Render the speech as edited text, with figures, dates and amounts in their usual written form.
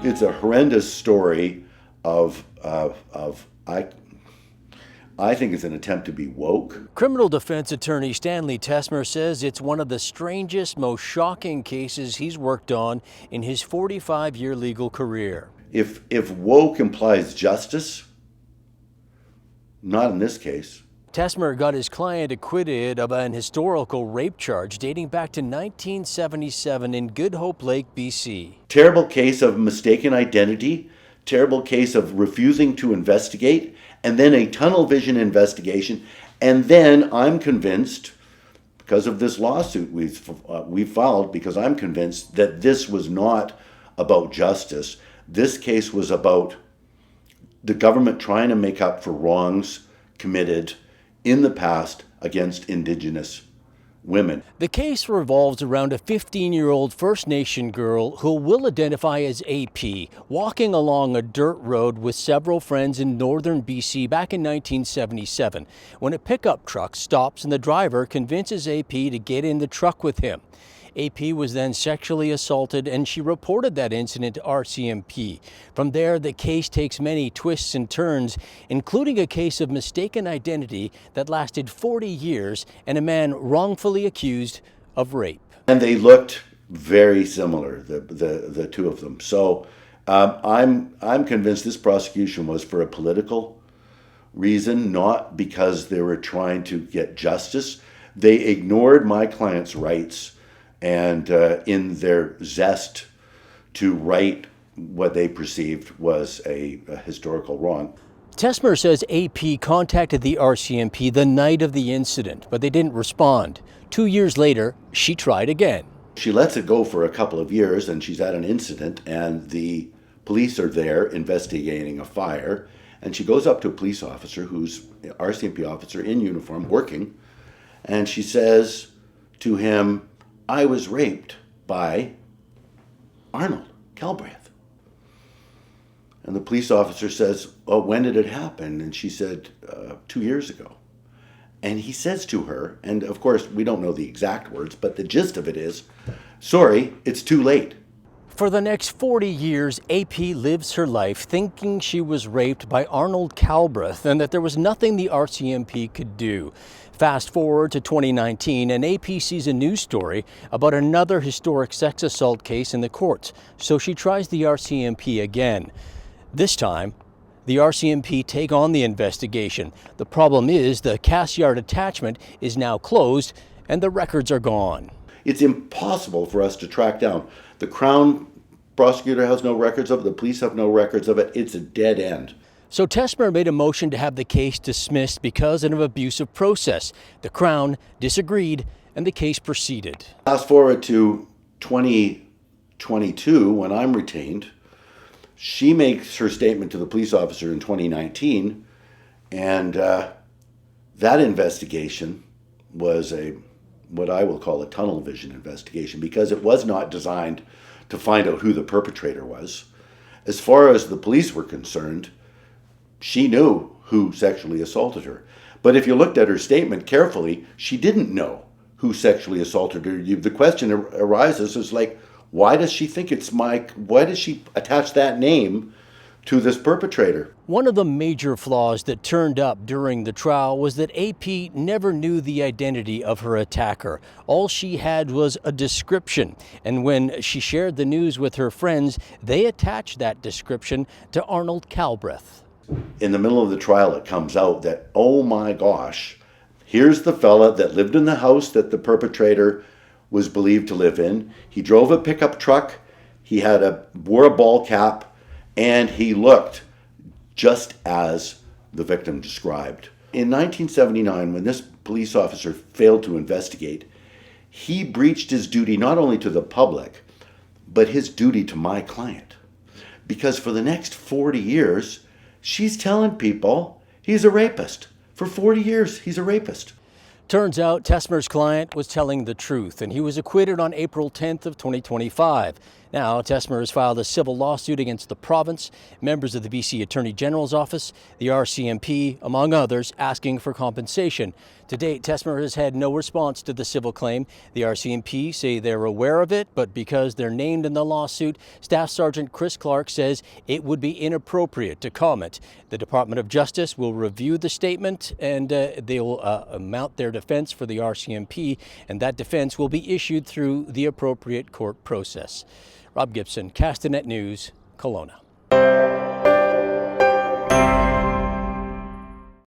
It's a horrendous story of I think it's an attempt to be woke. Criminal defense attorney Stanley Tessmer says it's one of the strangest, most shocking cases he's worked on in his 45-year legal career. If woke implies justice, not in this case. Tessmer got his client acquitted of an historical rape charge dating back to 1977 in Good Hope Lake, BC. Terrible case of mistaken identity, terrible case of refusing to investigate, and then a tunnel vision investigation. And then I'm convinced, because of this lawsuit we filed, because I'm convinced that this was not about justice. This case was about the government trying to make up for wrongs committed in the past against Indigenous women. The case revolves around a 15-year-old First Nation girl who will identify as AP, walking along a dirt road with several friends in northern BC back in 1977, when a pickup truck stops and the driver convinces AP to get in the truck with him. AP was then sexually assaulted, and she reported that incident to RCMP. From there, the case takes many twists and turns, including a case of mistaken identity that lasted 40 years and a man wrongfully accused of rape. And they looked very similar, the two of them. So I'm convinced this prosecution was for a political reason, not because they were trying to get justice. They ignored my client's rights, and in their zest to right what they perceived was a historical wrong. Tessmer says AP contacted the RCMP the night of the incident, but they didn't respond. 2 years later, she tried again. She lets it go for a couple of years, and she's at an incident, and the police are there investigating a fire, and she goes up to a police officer who's an RCMP officer in uniform working, and she says to him, "I was raped by Arnold Calbraith." And the police officer says, "Oh, when did it happen?" And she said, 2 years ago. And he says to her, and of course we don't know the exact words, but the gist of it is, "Sorry, it's too late." For the next 40 years, AP lives her life thinking she was raped by Arnold Calbraith and that there was nothing the RCMP could do. Fast forward to 2019, and AP sees a news story about another historic sex assault case in the courts, so she tries the RCMP again. This time, the RCMP take on the investigation. The problem is the Cass Yard attachment is now closed and the records are gone. It's impossible for us to track down. The Crown prosecutor has no records of it, the police have no records of it. It's a dead end. So Tessmer made a motion to have the case dismissed because of an abusive process. The Crown disagreed and the case proceeded. Fast forward to 2022, when I'm retained. She makes her statement to the police officer in 2019, and that investigation was what I will call a tunnel vision investigation, because it was not designed to find out who the perpetrator was. As far as the police were concerned, she knew who sexually assaulted her. But if you looked at her statement carefully, she didn't know who sexually assaulted her. The question arises is like, why does she think it's Mike? Why does she attach that name to this perpetrator? One of the major flaws that turned up during the trial was that AP never knew the identity of her attacker. All she had was a description, and when she shared the news with her friends, they attached that description to Arnold Calbraith. In the middle of the trial, it comes out that, oh my gosh, here's the fella that lived in the house that the perpetrator was believed to live in. He drove a pickup truck, he wore a ball cap, and he looked just as the victim described. In 1979, when this police officer failed to investigate, he breached his duty not only to the public, but his duty to my client. Because for the next 40 years, she's telling people he's a rapist. For 40 years, he's a rapist. Turns out Tessmer's client was telling the truth, and he was acquitted on April 10th of 2025. Now, Tessmer has filed a civil lawsuit against the province, members of the BC Attorney General's office, the RCMP, among others, asking for compensation. To date, Tessmer has had no response to the civil claim. The RCMP say they're aware of it, but because they're named in the lawsuit, Staff Sergeant Chris Clark says it would be inappropriate to comment. The Department of Justice will review the statement, and they will mount their defense for the RCMP, and that defense will be issued through the appropriate court process. Rob Gibson, Castanet News, Kelowna.